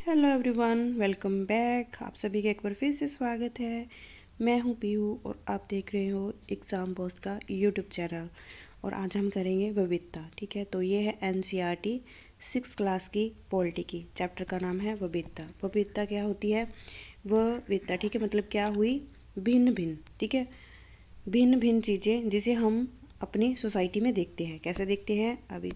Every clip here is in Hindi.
Hello everyone, welcome back. आप सभी का एक बार फिर से स्वागत है। मैं हूं पीहू और आप देख रहे हो एग्ज़ाम पोस्ट का यूट्यूब चैनल। और आज हम करेंगे विविधता। ठीक है, तो ये है एनसीईआरटी 6th क्लास की पॉलिटी की। चैप्टर का नाम है विविधता। विविधता क्या होती है? विविधता, ठीक है, मतलब क्या हुई? भिन्न भिन्न। ठीक है, भिन्न भिन्न चीज़ें जिसे हम अपनी सोसाइटी में देखते हैं। कैसे देखते हैं अभी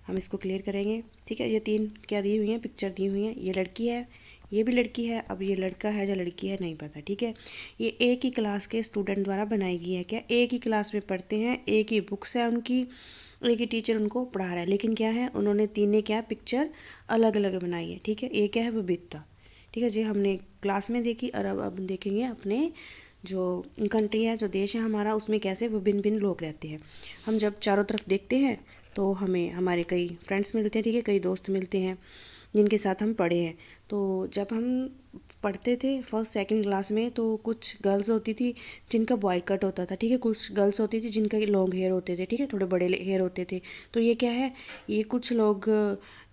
हम इसको क्लियर करेंगे। ठीक है, ये तीन क्या दी हुई हैं, पिक्चर दी हुई हैं। ये लड़की है, ये भी लड़की है। अब ये लड़का है या लड़की है नहीं पता। ठीक है, ये एक ही क्लास के स्टूडेंट द्वारा बनाई गई है। क्या एक ही क्लास में पढ़ते हैं, एक ही बुक्स है उनकी, एक ही टीचर उनको पढ़ा रहा है, लेकिन क्या है उन्होंने तीन ने क्या पिक्चर अलग अलग बनाई है। ठीक है, ये क्या है? विविधता। ठीक है जी, हमने क्लास में देखी और अब देखेंगे अपने जो कंट्री है, जो देश है हमारा, उसमें कैसे विभिन्न भिन्न लोग रहते हैं। हम जब चारों तरफ देखते हैं तो हमें हमारे कई फ्रेंड्स मिलते हैं। ठीक है, कई दोस्त मिलते हैं जिनके साथ हम पढ़े हैं। तो जब हम पढ़ते थे फर्स्ट सेकंड क्लास में, तो कुछ गर्ल्स होती थी जिनका बॉय कट होता था। ठीक है, कुछ गर्ल्स होती थी जिनका लॉन्ग हेयर होते थे। ठीक है, थोड़े बड़े हेयर होते थे। तो ये क्या है, ये कुछ लोग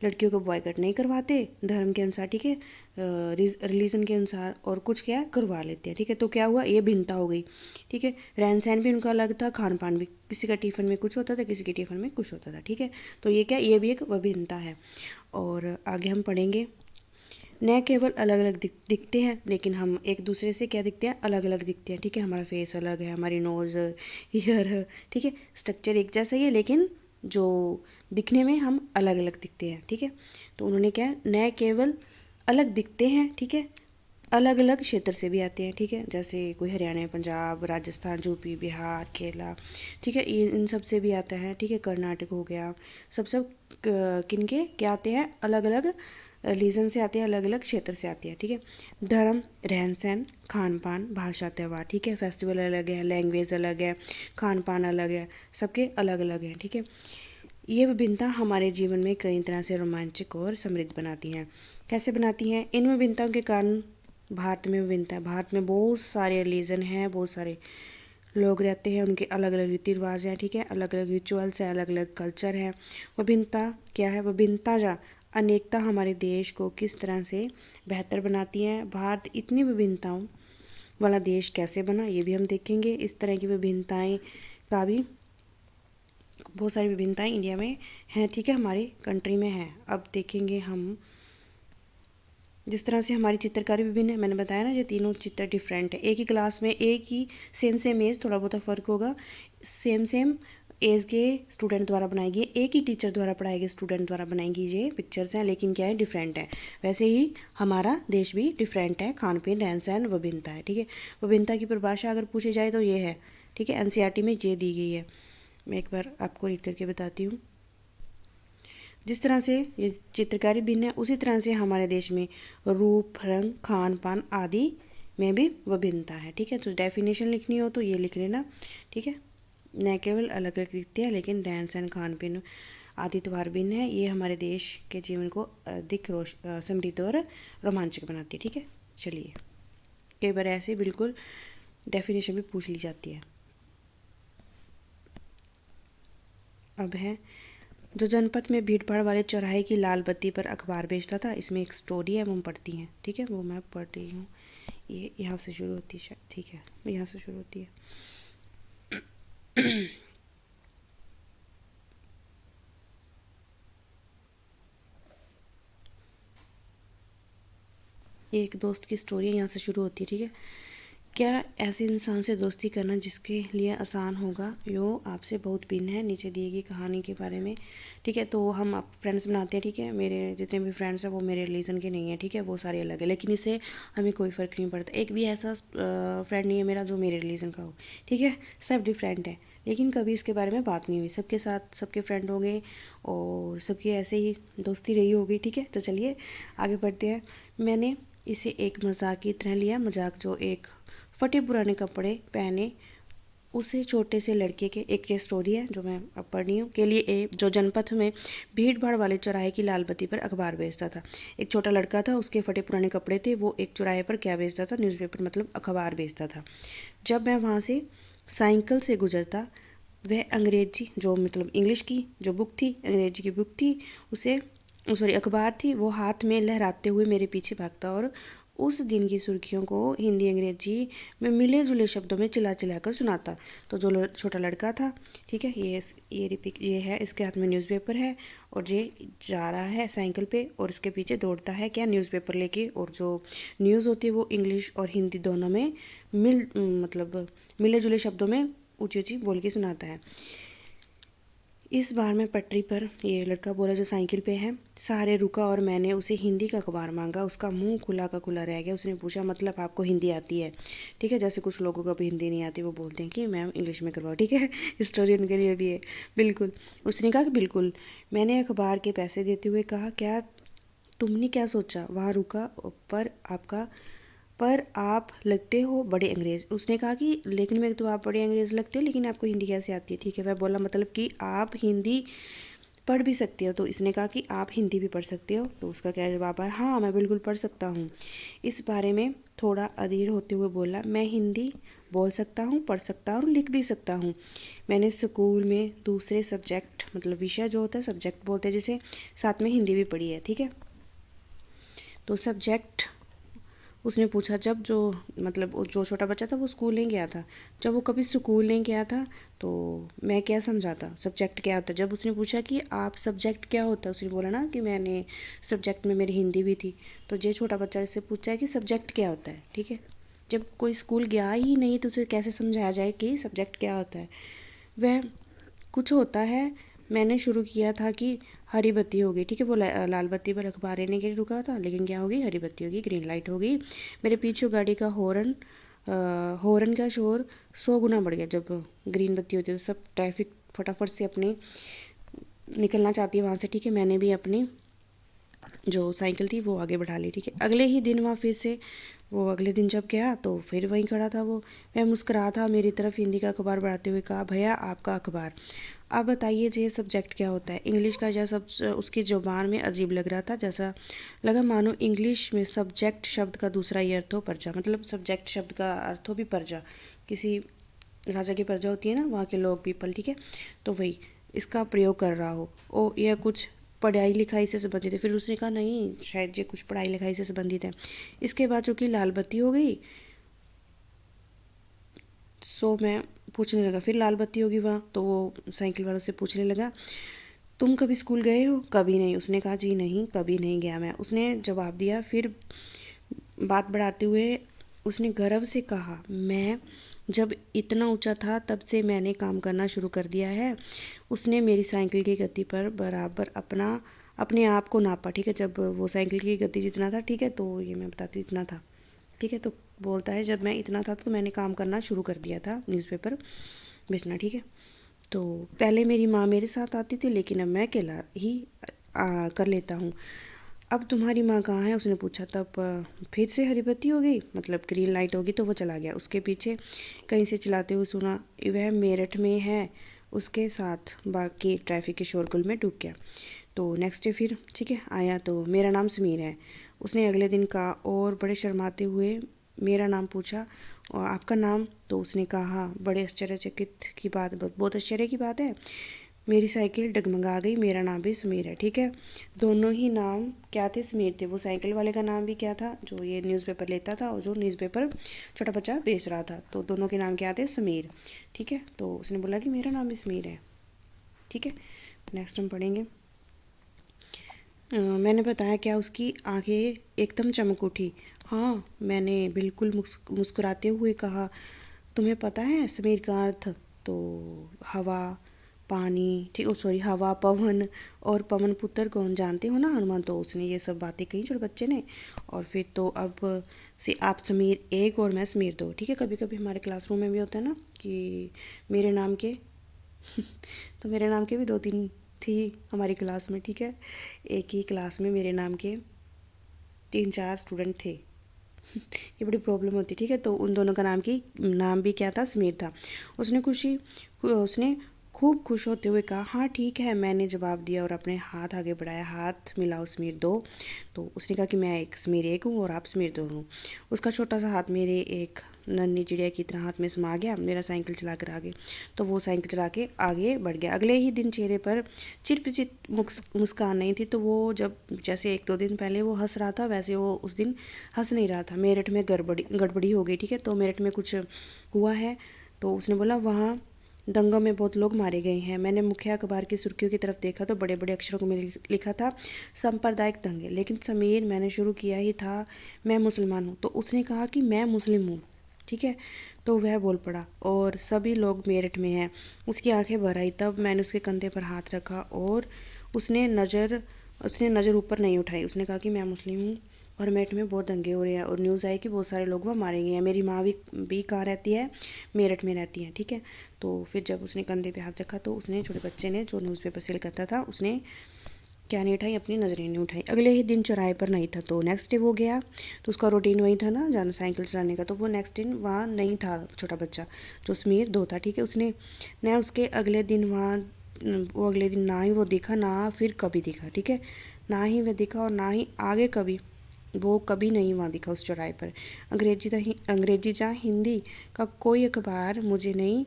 लड़कियों को बॉय कट नहीं करवाते धर्म के अनुसार। ठीक है, रिलीजन के अनुसार, और कुछ क्या करवा लेते हैं। ठीक है, तो क्या हुआ, ये भिन्नता हो गई। ठीक है, रहन सहन भी उनका अलग था, खान पान भी, किसी का टिफ़िन में कुछ होता था, किसी के टिफ़िन में कुछ होता था। ठीक है, तो ये क्या, ये भी एक विभिन्नता है। और आगे हम पढ़ेंगे, न केवल अलग अलग दिखते हैं, लेकिन हम एक दूसरे से क्या दिखते हैं, अलग अलग दिखते हैं। ठीक है, हमारा फेस अलग है, हमारी नोज़, ईयर, ठीक है, स्ट्रक्चर एक जैसा ही है, लेकिन जो दिखने में हम अलग अलग दिखते हैं। ठीक है, तो उन्होंने क्या, न केवल अलग दिखते हैं, ठीक है, अलग अलग क्षेत्र से भी आते हैं। ठीक है, जैसे कोई हरियाणा, पंजाब, राजस्थान, यूपी, बिहार, केरला, ठीक है, इन सब से भी आता है। ठीक है, कर्नाटक हो गया, सब किनके क्या आते हैं, अलग अलग रीजन से आते हैं, अलग अलग क्षेत्र से आते हैं। ठीक है, धर्म, रहन सहन, खान पान, भाषा, त्यौहार, ठीक है, फेस्टिवल अलग है, लैंग्वेज अलग है, खान पान अलग है, सबके अलग अलग हैं। ठीक है, ये विभिन्नता हमारे जीवन में कई तरह से रोमांचक और समृद्ध बनाती हैं। कैसे बनाती हैं? इन विभिन्नताओं के कारण भारत में विभिन्नता है। भारत में बहुत सारे रिलीजन हैं, बहुत सारे लोग रहते हैं, उनके अलग अलग रीति रिवाज हैं। ठीक है, अलग अलग रिचुअल्स हैं, अलग अलग कल्चर है। विभिन्नता क्या है? विभिन्नता या अनेकता हमारे देश को किस तरह से बेहतर बनाती है। भारत इतनी विभिन्नताओं वाला देश कैसे बना, ये भी हम देखेंगे। इस तरह की विभिन्नताएं का भी, बहुत सारी विभिन्नताएं इंडिया में हैं। ठीक है, हमारी कंट्री में है। अब देखेंगे हम, जिस तरह से हमारी चित्रकारी विभिन्न है, मैंने बताया ना, ये तीनों चित्र डिफरेंट है। एक ही क्लास में एक ही सेम एज, थोड़ा बहुत फ़र्क होगा, सेम एज के स्टूडेंट द्वारा बनाई गई, एक ही टीचर द्वारा पढ़ाए गए स्टूडेंट द्वारा बनाई गई ये पिक्चर्स हैं, लेकिन क्या है, डिफरेंट है। वैसे ही हमारा देश भी डिफरेंट है, खान पीन, रहन सहन, विभिन्नता है। ठीक है, विभिन्नता की परिभाषा अगर पूछी जाए तो ये है। ठीक है, एनसीईआरटी में ये दी गई है। मैं एक बार आपको रीड करके बताती हूँ। जिस तरह से ये चित्रकारी भिन्न है, उसी तरह से हमारे देश में रूप, रंग, खान पान आदि में भी विभिन्नता है। ठीक है, तो डेफिनेशन लिखनी हो तो ये लिख लेना। ठीक है, न केवल अलग अलग दिखते हैं, लेकिन रहन सहन, खान पीन आदि त्योहार भिन्न है। ये हमारे देश के जीवन को अधिक समृद्ध और रोमांचक बनाती है। ठीक है, चलिए, कई बार ऐसे बिल्कुल डेफिनेशन भी पूछ ली जाती है। अब है, जो जनपद में भीड़ भाड़ वाले चौराहे की लाल बत्ती पर अखबार बेचता था, इसमें एक स्टोरी है, वो हम पढ़ती हैं। ठीक है, वो मैं पढ़ रही हूँ। ये यहाँ से शुरू होती है शायद। ठीक है, यहाँ से शुरू होती है। ये एक दोस्त की स्टोरी है, यहाँ से शुरू होती है। ठीक है, क्या ऐसे इंसान से दोस्ती करना जिसके लिए आसान होगा, यो आपसे बहुत भिन्न है। नीचे दी गई कहानी के बारे में। ठीक है, तो हम आप फ्रेंड्स बनाते हैं। ठीक है, मेरे जितने भी फ्रेंड्स हैं वो मेरे रिलीजन के नहीं हैं। ठीक है, वो सारे अलग है, लेकिन इससे हमें कोई फ़र्क नहीं पड़ता। एक भी ऐसा फ्रेंड नहीं है मेरा जो मेरे रिलीजन का हो। ठीक है, सब डिफरेंट है, लेकिन कभी इसके बारे में बात नहीं हुई। सबके साथ सबके फ्रेंड हो गए और सबकी ऐसे ही दोस्ती रही होगी। ठीक है, तो चलिए आगे बढ़ते हैं। मैंने इसे एक मजाक की तरह लिया। मजाक, जो एक फटे पुराने कपड़े पहने उसे छोटे से लड़के के, एक ये स्टोरी है जो मैं अब पढ़ रही हूँ, के लिए जो जनपथ में भीड़ भाड़ वाले चौराहे की लाल बत्ती पर अखबार बेचता था। एक छोटा लड़का था, उसके फटे पुराने कपड़े थे, वो एक चौराहे पर क्या बेचता था, न्यूज़पेपर, मतलब अखबार बेचता था। जब मैं वहाँ से साइकिल से गुजरता, वह अंग्रेजी, जो मतलब इंग्लिश की जो बुक थी, अंग्रेजी की बुक थी, उसे सॉरी अखबार थी, वो हाथ में लहराते हुए मेरे पीछे भागता और उस दिन की सुर्खियों को हिंदी अंग्रेजी में मिले जुले शब्दों में चिल्ला चिल्ला कर सुनाता। तो जो छोटा लड़का था, ठीक है, ये है, इसके हाथ में न्यूज़पेपर है और ये जा रहा है साइकिल पे और इसके पीछे दौड़ता है क्या, न्यूज़पेपर लेके। और जो न्यूज़ होती है वो इंग्लिश और हिंदी दोनों में मतलब मिले जुले शब्दों में ऊँची ऊँची बोल के सुनाता है। इस बार मैं पटरी पर, ये लड़का बोला जो साइकिल पे है, सहारे रुका और मैंने उसे हिंदी का अखबार मांगा। उसका मुंह खुला का खुला रह गया। उसने पूछा मतलब आपको हिंदी आती है? ठीक है, जैसे कुछ लोगों को भी हिंदी नहीं आती, वो बोलते हैं कि मैम इंग्लिश में करवाओ। ठीक है, स्टोरी उनके लिए भी है। बिल्कुल। उसने कहा कि बिल्कुल। मैंने अखबार के पैसे देते हुए कहा, क्या तुमने क्या सोचा? वहाँ रुका। पर आप लगते हो बड़े अंग्रेज़। उसने कहा कि लेकिन मैं तो, आप बड़े अंग्रेज़ लगते हो, लेकिन आपको हिंदी कैसे आती है? ठीक है, वह बोला मतलब कि आप हिंदी पढ़ भी सकते हो। तो इसने कहा कि आप हिंदी भी पढ़ सकते हो। तो उसका क्या जवाब आया, हाँ मैं बिल्कुल पढ़ सकता हूँ। इस बारे में थोड़ा अधीर होते हुए बोला, मैं हिंदी बोल सकता हूँ, पढ़ सकता हूँ और लिख भी सकता हूँ। मैंने स्कूल में दूसरे सब्जेक्ट, मतलब विषय जो होता है, सब्जेक्ट बोलते हैं जिसे, साथ में हिंदी भी पढ़ी है। ठीक है, तो सब्जेक्ट उसने पूछा, जब जो मतलब जो छोटा बच्चा था वो स्कूल नहीं गया था, जब वो कभी स्कूल नहीं गया था तो मैं क्या समझाता, सब्जेक्ट क्या होता है। जब उसने पूछा कि आप सब्जेक्ट क्या होता है, उसने बोला ना कि मैंने सब्जेक्ट में मेरी हिंदी भी थी। तो ये छोटा बच्चा इससे पूछा है कि सब्जेक्ट क्या होता है। ठीक है, जब कोई स्कूल गया ही नहीं तो उसे कैसे समझाया जाए कि सब्जेक्ट क्या होता है। वह कुछ होता है, मैंने शुरू किया था कि हरी बत्ती हो गई। ठीक है, वो लाल बत्ती पर अखबार लेने के लिए रुका था, लेकिन क्या हो गई, हरी बत्ती हो गई, ग्रीन लाइट हो गई। मेरे पीछे गाड़ी का हॉर्न का शोर 100 गुना बढ़ गया। जब ग्रीन बत्ती होती है तो सब ट्रैफिक फटाफट से अपनी निकलना चाहती है वहाँ से। ठीक है, मैंने भी अपनी जो साइकिल थी वो आगे बढ़ा ली। ठीक है, अगले ही दिन वहाँ फिर से, वो अगले दिन जब गया तो फिर वहीं खड़ा था वो। वह मुस्कुरा था मेरी तरफ, हिंदी का अखबार बढ़ाते हुए कहा, भैया आपका अखबार। अब बताइए ये सब्जेक्ट क्या होता है? इंग्लिश का यह सब उसकी ज़ुबान में अजीब लग रहा था, जैसा लगा मानो इंग्लिश में सब्जेक्ट शब्द का दूसरा ही अर्थ हो प्रजा। मतलब सब्जेक्ट शब्द का अर्थ हो भी प्रजा, किसी राजा की प्रजा होती है ना, वहाँ के लोग, पीपल। ठीक है, तो वही इसका प्रयोग कर रहा हो। ओ यह कुछ पढ़ाई लिखाई से संबंधित है। फिर उसने कहा नहीं, शायद ये कुछ पढ़ाई लिखाई से संबंधित है। इसके बाद चूँकि लाल बत्ती हो गई, सो मैं पूछने लगा, फिर लाल बत्ती होगी वहाँ, तो वो साइकिल वालों से पूछने लगा, तुम कभी स्कूल गए हो? कभी नहीं। उसने कहा जी नहीं, कभी नहीं गया मैं, उसने जवाब दिया। फिर बात बढ़ाते हुए उसने गर्व से कहा, मैं जब इतना ऊंचा था तब से मैंने काम करना शुरू कर दिया है। उसने मेरी साइकिल की गति पर बराबर अपने आप को नापा। ठीक है, जब वो साइकिल की गति जितना था, ठीक है, तो ये मैं बताती हूँ इतना था। ठीक है, तो बोलता है जब मैं इतना था तो मैंने काम करना शुरू कर दिया था, न्यूज़पेपर बेचना। ठीक है, तो पहले मेरी माँ मेरे साथ आती थी, लेकिन अब मैं अकेला ही कर लेता हूँ। अब तुम्हारी माँ कहाँ है? उसने पूछा। तब फिर से हरी बत्ती हो गई, मतलब ग्रीन लाइट होगी, तो वो चला गया। उसके पीछे कहीं से चिल्लाते हुए सुना, वह मेरठ में है। उसके साथ बाकी ट्रैफिक के शोरगुल में डूब गया। तो नेक्स्ट डे फिर, ठीक है, आया तो मेरा नाम समीर है। उसने अगले दिन कहा और बड़े शर्माते हुए मेरा नाम पूछा, और आपका नाम? तो उसने कहा बड़े आश्चर्यचकित की बात, बहुत आश्चर्य की बात है, मेरी साइकिल डगमगा गई, मेरा नाम भी समीर है। ठीक है, दोनों ही नाम क्या थे? समीर थे। वो साइकिल वाले का नाम भी क्या था, जो ये न्यूज़पेपर लेता था, और जो न्यूज़पेपर छोटा बच्चा बेच रहा था, तो दोनों के नाम क्या थे? समीर। ठीक है, तो उसने बोला कि मेरा नाम भी समीर है। ठीक है, नेक्स्ट हम पढ़ेंगे। मैंने बताया क्या? उसकी आंखें एकदम चमक उठी। हाँ, मैंने बिल्कुल मुस्कुराते हुए कहा, तुम्हें पता है समीर का अर्थ? तो हवा, पानी, ठीक, ओ सॉरी, हवा, पवन और पवन पुत्र कौन, जानते हो ना, हनुमान। तो उसने ये सब बातें कही छोटे बच्चे ने। और फिर तो अब से आप समीर एक और मैं समीर दो। ठीक है, कभी कभी हमारे क्लासरूम में भी होता है ना कि मेरे नाम के तो मेरे नाम के भी दो तीन थी हमारी क्लास में। ठीक है, एक ही क्लास में मेरे नाम के 3-4 स्टूडेंट थे। ये बड़ी प्रॉब्लम होती। ठीक है, तो उन दोनों का नाम भी क्या था? समीर था। उसने खूब खुश होते हुए कहा, हाँ ठीक है, मैंने जवाब दिया और अपने हाथ आगे बढ़ाया, हाथ मिलाओ समीर दो। तो उसने कहा कि मैं एक समीर एक हूँ और आप समीर दो हूँ। उसका छोटा सा हाथ मेरे एक नन्ही चिड़िया की तरह हाथ में समा गया, मेरा साइकिल चला कर आगे। तो वो साइकिल चला के आगे बढ़ गया। अगले ही दिन चेहरे पर चिरपिचित मुस्कान नहीं थी। तो वो जब जैसे 1-2 दिन पहले वो हंस रहा था, वैसे वो उस दिन हंस नहीं रहा था। मेरठ में गड़बड़ी हो गई, ठीक है। तो मेरठ में कुछ हुआ है। तो उसने बोला वहाँ दंगों में बहुत लोग मारे गए हैं। मैंने मुख्य अखबार की सुर्खियों की तरफ देखा तो बड़े बड़े अक्षरों में लिखा था सांप्रदायिक दंगे। लेकिन समीर, मैंने शुरू किया ही था मैं मुसलमान हूँ। तो उसने कहा कि मैं मुस्लिम हूँ, ठीक है। तो वह बोल पड़ा और सभी लोग मेरठ में हैं। उसकी आंखें भर आई। तब मैंने उसके कंधे पर हाथ रखा और उसने नज़र ऊपर नहीं उठाई। उसने कहा कि मैं मुस्लिम हूँ और मेरठ में बहुत दंगे हो रहे हैं और न्यूज़ आई कि बहुत सारे लोग वहाँ मारे गए हैं। मेरी माँ भी कहाँ रहती है, मेरठ में रहती है, ठीक है। तो फिर जब उसने कंधे पे हाथ रखा तो उसने, छोटे बच्चे ने जो न्यूज़पेपर सेल करता था, उसने क्या नहीं उठाई, अपनी नज़रें नहीं उठाई। अगले ही दिन चौराहे पर नहीं था। तो नेक्स्ट डे वो गया। तो उसका रूटीन वही था ना, जाना साइकिल चलाने का। तो वो नेक्स्ट दिन वहाँ नहीं था छोटा बच्चा, जो समीर 2 था, ठीक है। उसने न उसके अगले दिन वहाँ वो अगले दिन ना ही वो दिखा, ना फिर कभी दिखा, ठीक है। ना ही वह दिखा और ना ही आगे कभी, वो कभी नहीं वहाँ दिखा उस चौराहे पर। अंग्रेजी या हिंदी का कोई अखबार मुझे नहीं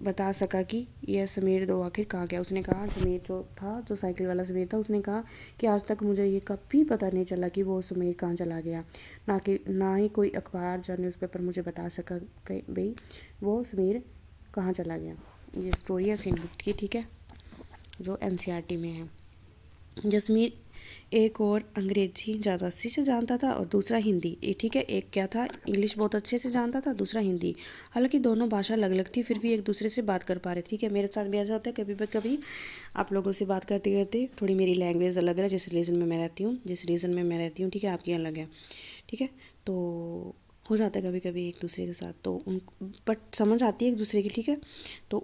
बता सका कि यह समीर 2 आखिर कहाँ गया। उसने कहा, समीर जो था, जो साइकिल वाला समीर था, उसने कहा कि आज तक मुझे ये कभी पता नहीं चला कि वो समीर कहाँ चला गया। ना ही कोई अखबार या न्यूज़पेपर मुझे बता सका कि भाई वो समीर कहाँ चला गया। ये स्टोरी है सेनगुप्त की, ठीक है, जो एनसीईआरटी में है। जसमीर एक और अंग्रेजी ज़्यादा अच्छे से जानता था और दूसरा हिंदी, ठीक है। एक क्या था, इंग्लिश बहुत अच्छे से जानता था, दूसरा हिंदी। हालांकि दोनों भाषा अलग अलग थी, फिर भी एक दूसरे से बात कर पा रहे थे, ठीक है। मेरे साथ भी ऐसा होता है कभी आप लोगों से बात करते करते थोड़ी मेरी लैंग्वेज अलग है, जिस रीजन में मैं रहती हूँ, ठीक है, आपकी अलग है, ठीक है। तो हो जाता है कभी कभी एक दूसरे के साथ, तो बट समझ आती है एक दूसरे की, ठीक है। तो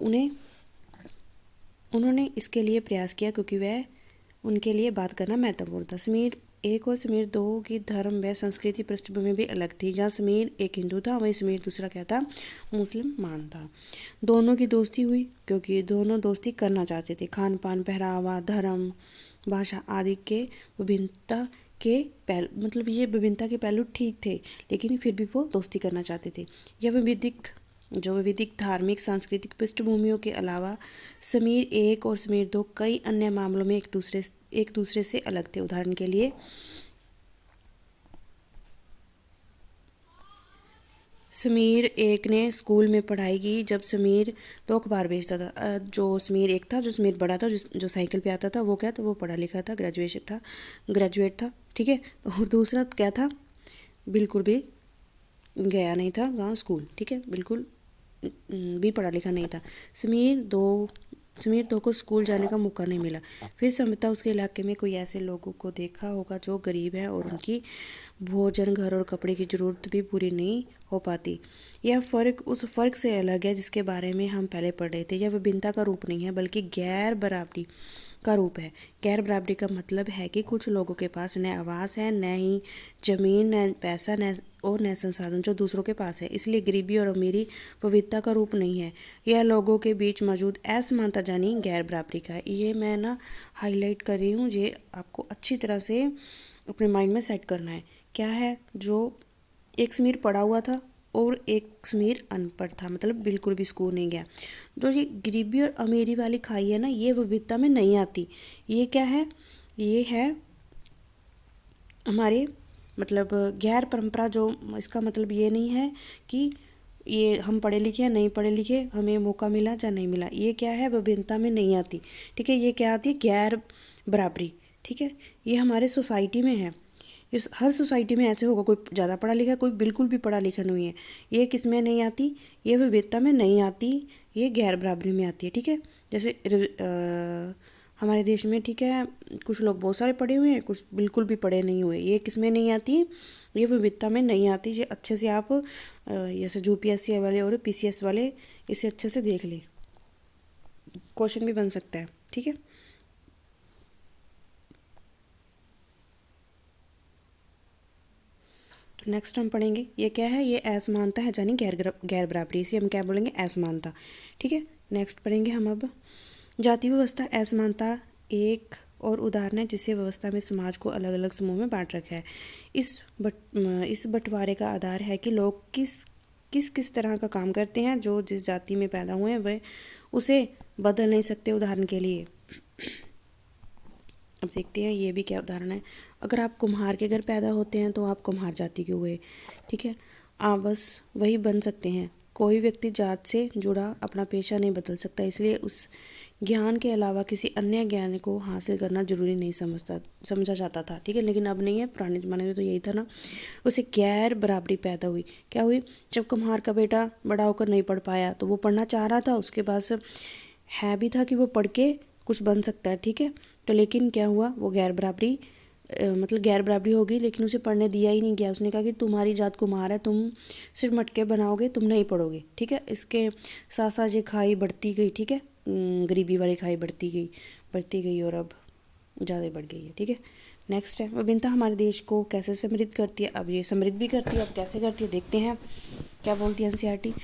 उन्होंने इसके लिए प्रयास किया क्योंकि वह उनके लिए बात करना महत्वपूर्ण था। समीर 1 और समीर 2 की धर्म व संस्कृति पृष्ठभूमि भी अलग थी। जहाँ समीर एक हिंदू था, वहीं समीर दूसरा क्या था, मुसलमान था। दोनों की दोस्ती हुई क्योंकि दोनों दोस्ती करना चाहते थे। खान पान, पहरावा, धर्म, भाषा आदि के विभिन्नता के पहलू, मतलब ये विभिन्नता के पहलू ठीक थे, लेकिन फिर भी वो दोस्ती करना चाहते थे। यह विविधिक धार्मिक सांस्कृतिक पृष्ठभूमियों के अलावा समीर 1 और समीर 2 कई अन्य मामलों में एक दूसरे से अलग थे। उदाहरण के लिए समीर 1 ने स्कूल में पढ़ाई की जब समीर 2 अखबार बेचता था। जो समीर 1 था, जो समीर बड़ा था, जो साइकिल पे आता था, वो क्या था, वो पढ़ा लिखा था, ग्रेजुएट था, ठीक है। और दूसरा क्या था, बिल्कुल भी गया नहीं था वहाँ स्कूल, ठीक है, बिल्कुल भी पढ़ा लिखा नहीं था। समीर 2 को स्कूल जाने का मौका नहीं मिला। फिर संभवतः उसके इलाके में कोई ऐसे लोगों को देखा होगा जो गरीब हैं और उनकी भोजन, घर और कपड़े की ज़रूरत भी पूरी नहीं हो पाती। यह फ़र्क उस फ़र्क से अलग है जिसके बारे में हम पहले पढ़ रहे थे। यह विभिन्नता का रूप नहीं है बल्कि गैर बराबरी का रूप है। गैर बराबरी का मतलब है कि कुछ लोगों के पास न आवास है, न ही जमीन, न पैसा, न संसाधन जो दूसरों के पास है। इसलिए गरीबी और अमीरी विविधता का रूप नहीं है, यह लोगों के बीच मौजूद असमानता यानी गैर बराबरी का है। ये मैं ना हाईलाइट कर रही हूँ, ये आपको अच्छी तरह से अपने माइंड में सेट करना है। क्या है, जो एक समीर पढ़ा हुआ था और एक समीर अनपढ़ था, मतलब बिल्कुल भी स्कूल नहीं गया। तो ये गरीबी और अमीरी वाली खाई है ना, ये विविधता में नहीं आती। ये क्या है, ये है हमारे मतलब गैर परंपरा। जो इसका मतलब ये नहीं है कि ये हम पढ़े लिखे हैं, नहीं पढ़े लिखे, हमें मौका मिला या नहीं मिला, ये क्या है, विभिन्नता में नहीं आती, ठीक है। ये क्या आती है, गैर बराबरी, ठीक है। ये हमारे सोसाइटी में है, इस हर सोसाइटी में ऐसे होगा, कोई ज़्यादा पढ़ा लिखा है, कोई बिल्कुल भी पढ़ा लिखा नहीं है। ये किस में नहीं आती, ये विविधता में नहीं आती, ये गैर बराबरी में आती है, ठीक है। जैसे हमारे देश में, ठीक है, कुछ लोग बहुत सारे पढ़े हुए हैं, कुछ बिल्कुल भी पढ़े नहीं हुए। ये किस में नहीं आती, ये विविधता में नहीं आती। ये अच्छे से आप जैसे यूपीएससी वाले और पीसीएस वाले इसे अच्छे से देख लें, क्वेश्चन भी बन सकता है, ठीक है। नेक्स्ट हम पढ़ेंगे, ये क्या है, ये असमानता है यानी गैर बराबरी। इसे हम क्या बोलेंगे, असमानता, ठीक है। नेक्स्ट पढ़ेंगे हम अब जाति व्यवस्था। असमानता एक और उदाहरण है जिसे व्यवस्था में समाज को अलग अलग समूह में बांट रखा है। इस बंटवारे का आधार है कि लोग किस किस किस तरह का काम करते हैं, जो जिस जाति में पैदा हुए हैं वह उसे बदल नहीं सकते। उदाहरण के लिए अब देखते हैं ये भी क्या उदाहरण है। अगर आप कुम्हार के घर पैदा होते हैं तो आप कुम्हार जाति के हुए, ठीक है। आप बस वही बन सकते हैं। कोई व्यक्ति जात से जुड़ा अपना पेशा नहीं बदल सकता, इसलिए उस ज्ञान के अलावा किसी अन्य ज्ञान को हासिल करना जरूरी नहीं समझा जाता था, ठीक है। लेकिन अब नहीं है, पुराने ज़माने में तो यही था ना। उसे गैर बराबरी पैदा हुई। क्या हुई? जब कुम्हार का बेटा बड़ा होकर नहीं पढ़ पाया तो वो पढ़ना चाह रहा था, उसके पास है भी था कि वो पढ़ के कुछ बन सकता है, ठीक है। तो लेकिन क्या हुआ, वो गैर बराबरी मतलब गैर बराबरी हो गई, लेकिन उसे पढ़ने दिया ही नहीं गया। उसने कहा कि तुम्हारी जात कुम्हार है, तुम सिर्फ मटके बनाओगे, तुम नहीं पढ़ोगे, ठीक है। इसके साथ साथ ये खाई बढ़ती गई, ठीक है। गरीबी वाली खाई बढ़ती गई और अब ज़्यादा बढ़ गई है, ठीक है। नेक्स्ट है, विभिन्नता हमारे देश को कैसे समृद्ध करती है। अब ये समृद्ध भी करती है, अब कैसे करती है देखते हैं। क्या बोलती है एनसीईआरटी?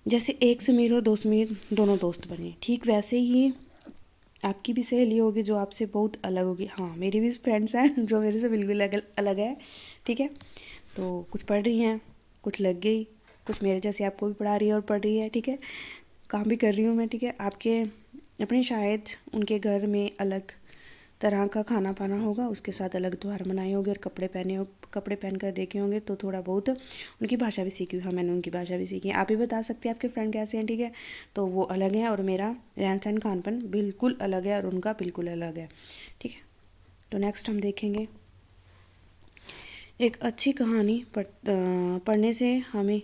जैसे एक समीर और दो समीर दोनों दोस्त बने, ठीक वैसे ही आपकी भी सहेली होगी जो आपसे बहुत अलग होगी। हाँ, मेरी भी फ्रेंड्स हैं जो मेरे से बिल्कुल अलग है, ठीक है। तो कुछ पढ़ रही हैं, कुछ लग गई, कुछ मेरे जैसे आपको भी पढ़ा रही है और पढ़ रही है, ठीक है। काम भी कर रही हूँ मैं, ठीक है। आपके अपने शायद उनके घर में अलग तरह का खाना पाना होगा, उसके साथ अलग त्यौहार मनाए होंगे और कपड़े पहन कर देखे होंगे, तो थोड़ा बहुत उनकी भाषा भी सीखी हुई। हाँ, मैंने उनकी भाषा भी सीखी है। आप ही बता सकते हैं आपके फ्रेंड कैसे हैं, ठीक है। तो वो अलग हैं और मेरा रहन सहन खान पान बिल्कुल अलग है और उनका बिल्कुल अलग है, ठीक है। तो नेक्स्ट हम देखेंगे, एक अच्छी कहानी पढ़ने से हमें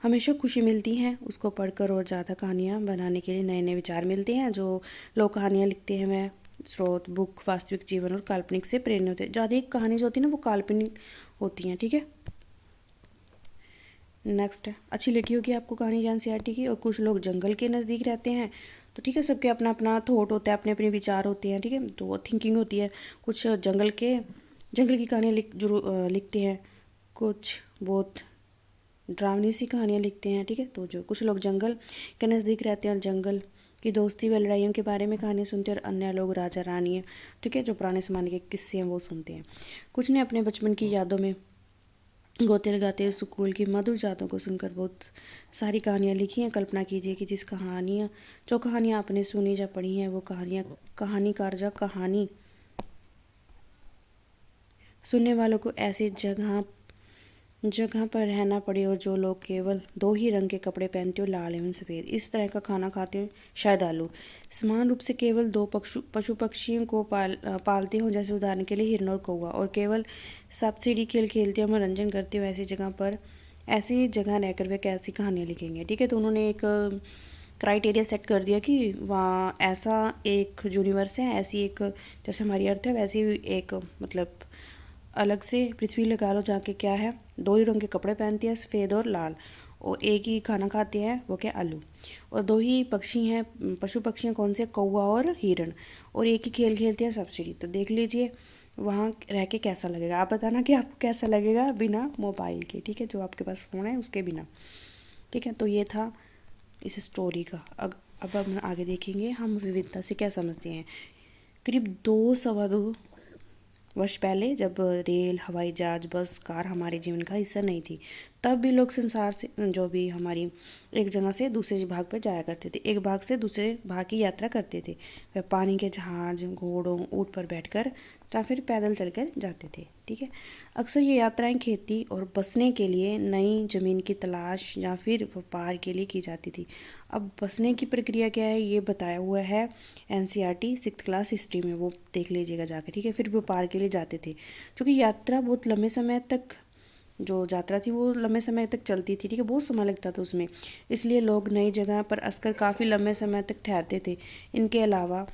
हमेशा खुशी मिलती है। उसको पढ़कर और ज़्यादा कहानियाँ बनाने के लिए नए नए विचार मिलते हैं। जो लोग कहानियाँ लिखते हैं वह स्रोत, बुक, वास्तविक जीवन और काल्पनिक से प्रेरणा होते हैं। ज़्यादा एक कहानी जो होती है ना वो काल्पनिक होती हैं, ठीक है। नेक्स्ट है, अच्छी लगी होगी आपको कहानी एनसीईआरटी की। और कुछ लोग जंगल के नज़दीक रहते हैं, तो ठीक है, सबके अपना अपना थॉट होता है, अपने अपने विचार होते हैं, ठीक है। तो वो थिंकिंग होती है। कुछ जंगल की कहानियाँ लिखते हैं, कुछ बहुत ड्रावनी सी कहानियाँ लिखते हैं, ठीक है। तो जो कुछ लोग जंगल के नज़दीक रहते हैं और जंगल की दोस्ती व लड़ाइयों के बारे में कहानियाँ सुनते हैं, और अन्य लोग राजा रानियाँ, ठीक है, जो पुराने ज़माने के किस्से हैं वो सुनते हैं। कुछ ने अपने बचपन की यादों में गोते लगाते स्कूल की मधुर यादों को सुनकर बहुत सारी कहानियाँ लिखी हैं। कल्पना कीजिए कि जो कहानियाँ आपने सुनी या पढ़ी हैं वो कहानीकार या कहानी सुनने वालों को ऐसी जगह पर रहना पड़े और जो लोग केवल दो ही रंग के कपड़े पहनते हो, लाल एवं सफ़ेद, इस तरह का खाना खाते हो, शायद आलू, समान रूप से केवल दो पशु पक्षियों को पालते हो, जैसे उदाहरण के लिए हिरन और कौवा, और केवल सब्सिडी खेल खेलते हो, मनोरंजन करते हो, ऐसी जगह रहकर वे कैसी कहानियाँ लिखेंगे, ठीक है। तो उन्होंने एक क्राइटेरिया सेट कर दिया कि वहाँ ऐसा एक यूनिवर्स है, ऐसी एक जैसे हमारी अर्थ है वैसी एक मतलब अलग से पृथ्वी लगा लो, जाके क्या है, दो ही रंग के कपड़े पहनती है, सफ़ेद और लाल, और एक ही खाना खाते हैं, वो क्या, आलू, और दो ही पक्षी हैं, पशु पक्षी हैं, कौन से, कौवा और हिरण, और एक ही खेल खेलते हैं, सब्सिडी। तो देख लीजिए वहाँ रह के कैसा लगेगा। आप बताना कि आपको कैसा लगेगा बिना मोबाइल के, ठीक है, जो आपके पास फ़ोन है उसके बिना, ठीक है। तो ये था इस स्टोरी का। अब हम आगे देखेंगे हम विविधता से क्या समझते हैं। करीब 2 सवा 2 वर्ष पहले, जब रेल, हवाई जहाज, बस, कार हमारे जीवन का हिस्सा नहीं थी, तब भी लोग संसार से जो भी हमारी एक जगह से दूसरे भाग पर जाया करते थे, एक भाग से दूसरे भाग की यात्रा करते थे। वह पानी के जहाज, घोड़ों, ऊँट पर बैठकर या फिर पैदल चलकर जाते थे, ठीक है। अक्सर ये यात्राएं खेती और बसने के लिए, नई ज़मीन की तलाश या फिर व्यापार के लिए की जाती थी। अब बसने की प्रक्रिया क्या है ये बताया हुआ है एनसीईआरटी 6th क्लास हिस्ट्री में, वो देख लीजिएगा जाकर, ठीक है। फिर व्यापार के लिए जाते थे, क्योंकि यात्रा बहुत लंबे समय तक जो यात्रा थी वो लंबे समय तक चलती थी, ठीक है, बहुत समय लगता था उसमें, इसलिए लोग नई जगह पर अक्सर काफ़ी लंबे समय तक ठहरते थे। इनके अलावा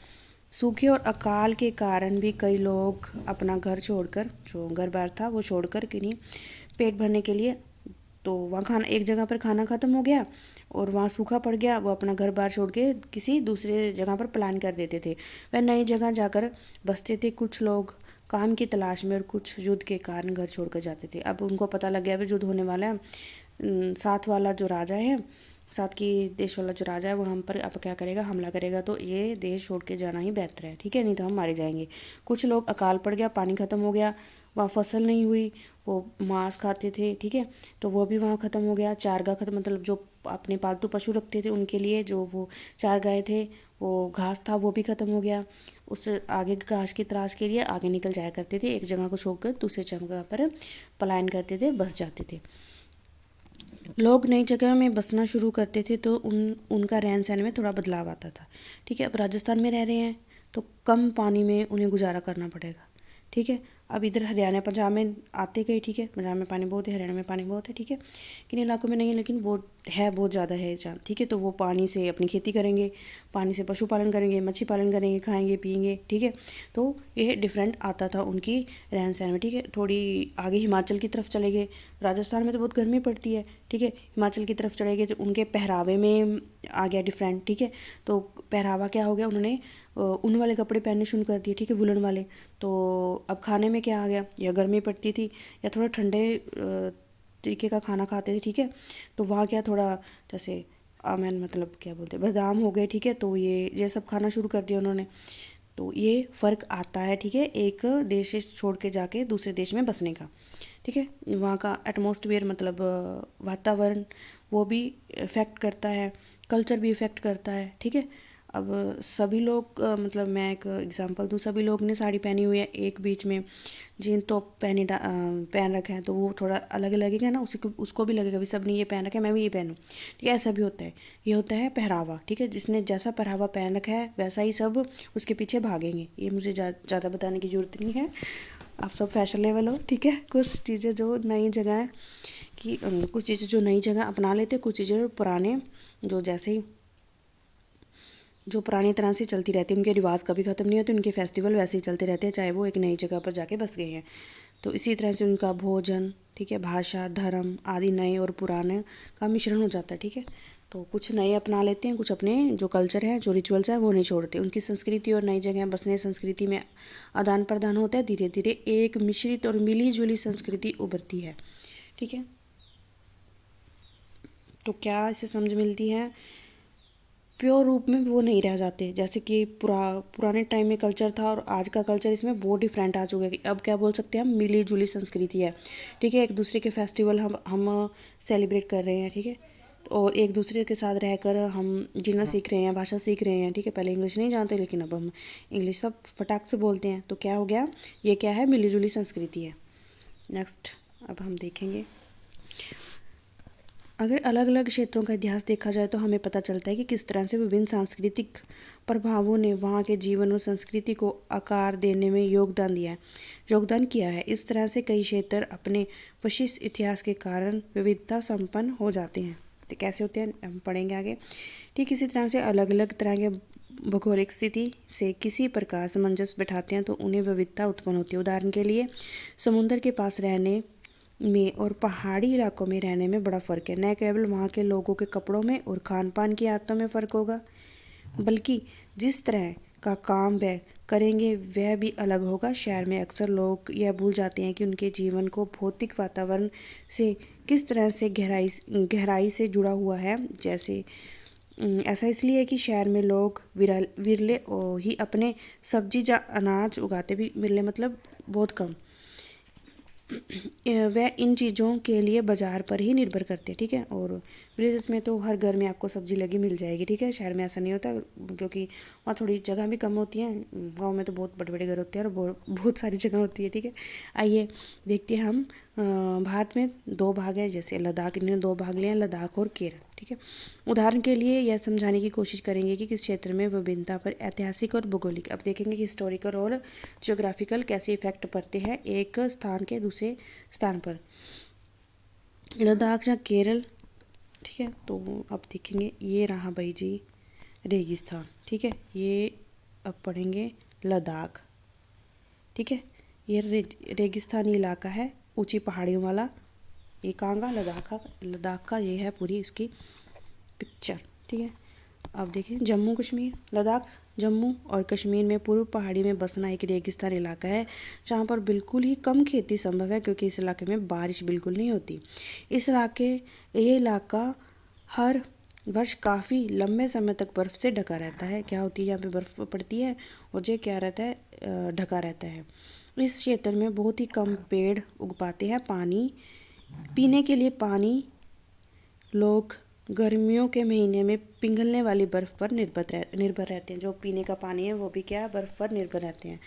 सूखे और अकाल के कारण भी कई लोग अपना घर छोड़कर, जो घर बार था वो छोड़कर किन्हीं पेट भरने के लिए, तो वहाँ खाना, एक जगह पर खाना ख़त्म हो गया और वहाँ सूखा पड़ गया, वो अपना घर बार छोड़ के किसी दूसरे जगह पर प्लान कर देते थे, वह नई जगह जाकर बसते थे। कुछ लोग काम की तलाश में और कुछ युद्ध के कारण घर छोड़कर जाते थे। अब उनको पता लग गया अभी युद्ध होने वाला है, साथ वाला जो राजा है, साथ की देश वाला जो राजा है वो हम पर अब क्या करेगा, हमला करेगा, तो ये देश छोड़ के जाना ही बेहतर है, ठीक है, नहीं तो हम मारे जाएंगे। कुछ लोग अकाल पड़ गया, पानी ख़त्म हो गया, वहाँ फसल नहीं हुई, वो मांस खाते थे, ठीक है, तो वो भी वहाँ ख़त्म हो गया। चारगाह खत्म, मतलब जो अपने पालतू पशु रखते थे उनके लिए जो वो चारगाह थे, वो घास था वो भी ख़त्म हो गया। उस आगे घास की तलाश के लिए आगे निकल जाया करते थे, एक जगह को छोड़कर दूसरे जगह पर पलायन करते थे, बस जाते थे। लोग नई जगह में बसना शुरू करते थे तो उनका रहन सहन में थोड़ा बदलाव आता था, ठीक है। अब राजस्थान में रह रहे हैं तो कम पानी में उन्हें गुजारा करना पड़ेगा, ठीक है। अब इधर हरियाणा पंजाब में आते गए, ठीक है, पंजाब में पानी बहुत है, हरियाणा में पानी बहुत है, ठीक है। किन इलाकों में नहीं है लेकिन वो है, बहुत ज़्यादा है जहाँ, ठीक है। तो वो पानी से अपनी खेती करेंगे, पानी से पशुपालन करेंगे, मच्छी पालन करेंगे, खाएंगे पिएंगे, ठीक है। तो ये डिफरेंट आता था उनकी रहन सहन में, ठीक है। थोड़ी आगे हिमाचल की तरफ चले गए, राजस्थान में तो बहुत गर्मी पड़ती है, ठीक है। हिमाचल की तरफ चले गए तो उनके पहरावे में आ गया डिफरेंट, ठीक है। तो पहरावा क्या हो गया, उन्होंने ऊन वाले कपड़े पहनने शुरू कर दिए, ठीक है, वुलन वाले। तो अब खाने में क्या आ गया, या गर्मी पड़ती थी या थोड़ा ठंडे तरीके का खाना खाते थे, ठीक है। तो वहाँ क्या थोड़ा जैसे आमन, मतलब क्या बोलते हैं, बादाम हो गए, ठीक है। तो ये सब खाना शुरू कर दिया उन्होंने। तो ये फ़र्क आता है, ठीक है, एक देश से छोड़ के जाके दूसरे देश में बसने का, ठीक है। वहाँ का एटमॉस्फेयर, मतलब वातावरण, वो भी इफ़ेक्ट करता है, कल्चर भी इफ़ेक्ट करता है, ठीक है। अब सभी लोग मतलब मैं एक एग्जांपल दूँ, सभी लोग ने साड़ी पहनी हुई है, एक बीच में जीन टॉप पहन रखा है, तो वो थोड़ा अलग लगेगा ना, उसको भी लगेगा भी सब ने ये पहन रखा है, मैं भी ये पहनूँ, ठीक है। ऐसा भी होता है, ये होता है पहरावा, ठीक है। जिसने जैसा पहरावा पहन रखा है वैसा ही सब उसके पीछे भागेंगे। ये मुझे ज़्यादा बताने की ज़रूरत नहीं है, आप सब फैशन लेवल हो, ठीक है। कुछ चीज़ें जो नई जगह की, कुछ चीज़ें जो नई जगह अपना लेते, कुछ चीज़ें पुराने जो जैसे ही जो पुरानी तरह से चलती रहती है, उनके रिवाज कभी ख़त्म नहीं होते, उनके फेस्टिवल वैसे ही चलते रहते हैं, चाहे वो एक नई जगह पर जाके बस गए हैं। तो इसी तरह से उनका भोजन, ठीक है, भाषा, धर्म आदि नए और पुराने का मिश्रण हो जाता है, ठीक है। तो कुछ नए अपना लेते हैं, कुछ अपने जो कल्चर है, जो रिचुअल्स हैं वो नहीं छोड़ते। उनकी संस्कृति और नई जगह बसने संस्कृति में आदान प्रदान होता है, धीरे धीरे एक मिश्रित और मिली जुली संस्कृति उभरती है, ठीक है। तो क्या इससे समझ मिलती है, प्योर रूप में वो नहीं रह जाते, जैसे कि पुराने टाइम में कल्चर था और आज का कल्चर इसमें बहुत डिफरेंट आ चुका है। अब क्या बोल सकते हैं हम, मिली जुली संस्कृति है, ठीक है। एक दूसरे के फेस्टिवल हम सेलिब्रेट कर रहे हैं, ठीक है। और एक दूसरे के साथ रहकर हम जीना सीख रहे हैं, भाषा सीख रहे हैं, ठीक है। पहले इंग्लिश नहीं जानते लेकिन अब हम इंग्लिश सब फटाक से बोलते हैं। तो क्या हो गया, ये क्या है, मिली जुली संस्कृति है। नेक्स्ट अब हम देखेंगे, अगर अलग अलग क्षेत्रों का इतिहास देखा जाए तो हमें पता चलता है कि किस तरह से विभिन्न सांस्कृतिक प्रभावों ने वहाँ के जीवन और संस्कृति को आकार देने में योगदान किया है। इस तरह से कई क्षेत्र अपने विशिष्ट इतिहास के कारण विविधता संपन्न हो जाते हैं। तो कैसे होते हैं हम पढ़ेंगे आगे। ठीक इसी तरह से अलग अलग तरह के भौगोलिक स्थिति से किसी प्रकार सामंजस्य बैठाते हैं तो उन्हें विविधता उत्पन्न होती है। उदाहरण के लिए समुद्र के पास रहने में और पहाड़ी इलाकों में रहने में बड़ा फ़र्क है। न केवल वहाँ के लोगों के कपड़ों में और खान पान की आदतों में फ़र्क होगा, बल्कि जिस तरह का काम वह करेंगे वह भी अलग होगा। शहर में अक्सर लोग यह भूल जाते हैं कि उनके जीवन को भौतिक वातावरण से किस तरह से गहराई से जुड़ा हुआ है। जैसे ऐसा इसलिए है कि शहर में लोग विरले ही अपने सब्जी या अनाज उगाते, भी विरले मतलब बहुत कम, वह इन चीज़ों के लिए बाज़ार पर ही निर्भर करते हैं, ठीक है। और विलेजेस में तो हर घर में आपको सब्ज़ी लगी मिल जाएगी, ठीक है। शहर में ऐसा नहीं होता क्योंकि वहाँ थोड़ी जगह भी कम होती है। गांव में तो बहुत बड़े बड़े घर होते हैं और बहुत सारी जगह होती है, ठीक है। आइए देखते हैं हम, भारत में दो भाग है, जैसे लद्दाख, इन्होंने दो भाग लिए हैं, लद्दाख और केरल, ठीक है। उदाहरण के लिए यह समझाने की कोशिश करेंगे कि किस क्षेत्र में विभिन्नता पर ऐतिहासिक और भौगोलिक, अब देखेंगे कि हिस्टोरिकल और ज्योग्राफिकल कैसे इफेक्ट पड़ते हैं एक स्थान के दूसरे स्थान पर, लद्दाख या केरल, ठीक है। तो अब देखेंगे, ये रहा भाई जी रेगिस्तान, ठीक है। ये अब पढ़ेंगे लद्दाख, ठीक है। ये रेगिस्तानी इलाका है, ऊंची पहाड़ियों वाला। ये कहाँ का, लद्दाख का ये है पूरी इसकी पिक्चर, ठीक है। अब देखें जम्मू कश्मीर, लद्दाख जम्मू और कश्मीर में पूर्व पहाड़ी में बसना एक रेगिस्तान इलाका है जहाँ पर बिल्कुल ही कम खेती संभव है क्योंकि इस इलाके में बारिश बिल्कुल नहीं होती। ये इलाका हर वर्ष काफ़ी लंबे समय तक बर्फ़ से ढका रहता है। क्या होती है, यहाँ पे बर्फ़ पड़ती है और ये क्या रहता है, ढका रहता है। इस क्षेत्र में बहुत ही कम पेड़ उग पाते हैं। पानी पीने के लिए पानी लोग गर्मियों के महीने में पिघलने वाली बर्फ़ पर निर्भर रहते हैं। जो पीने का पानी है वो भी क्या है, बर्फ़ पर निर्भर रहते हैं।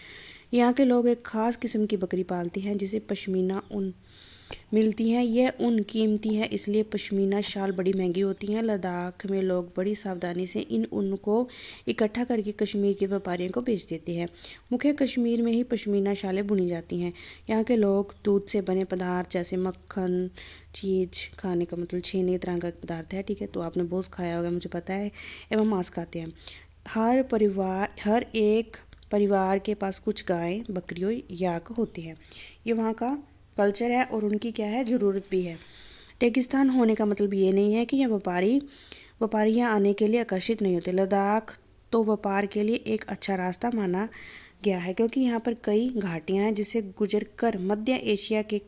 यहाँ के लोग एक ख़ास किस्म की बकरी पालते हैं जिसे पश्मीना ऊन मिलती हैं। यह ऊन कीमती है, इसलिए पश्मीना शाल बड़ी महंगी होती हैं। लद्दाख में लोग बड़ी सावधानी से इन ऊन को इकट्ठा करके कश्मीर के व्यापारियों को बेच देते हैं। मुख्य कश्मीर में ही पश्मीना शालें बुनी जाती हैं। यहाँ के लोग दूध से बने पदार्थ जैसे मक्खन, चीज़ खाने का मतलब छेने तरह का पदार्थ है, ठीक है, तो आपने बहुत खाया होगा मुझे पता है, एवं मांस खाते हैं। हर एक परिवार के पास कुछ गायें, बकरियों, याक होती हैं। ये वहाँ का कल्चर है और उनकी क्या है, ज़रूरत भी है। रेगिस्तान होने का मतलब ये नहीं है कि यह व्यापारी यहाँ आने के लिए आकर्षित नहीं होते। लद्दाख तो व्यापार के लिए एक अच्छा रास्ता माना गया है क्योंकि यहाँ पर कई घाटियाँ हैं जिससे गुजर कर मध्य एशिया के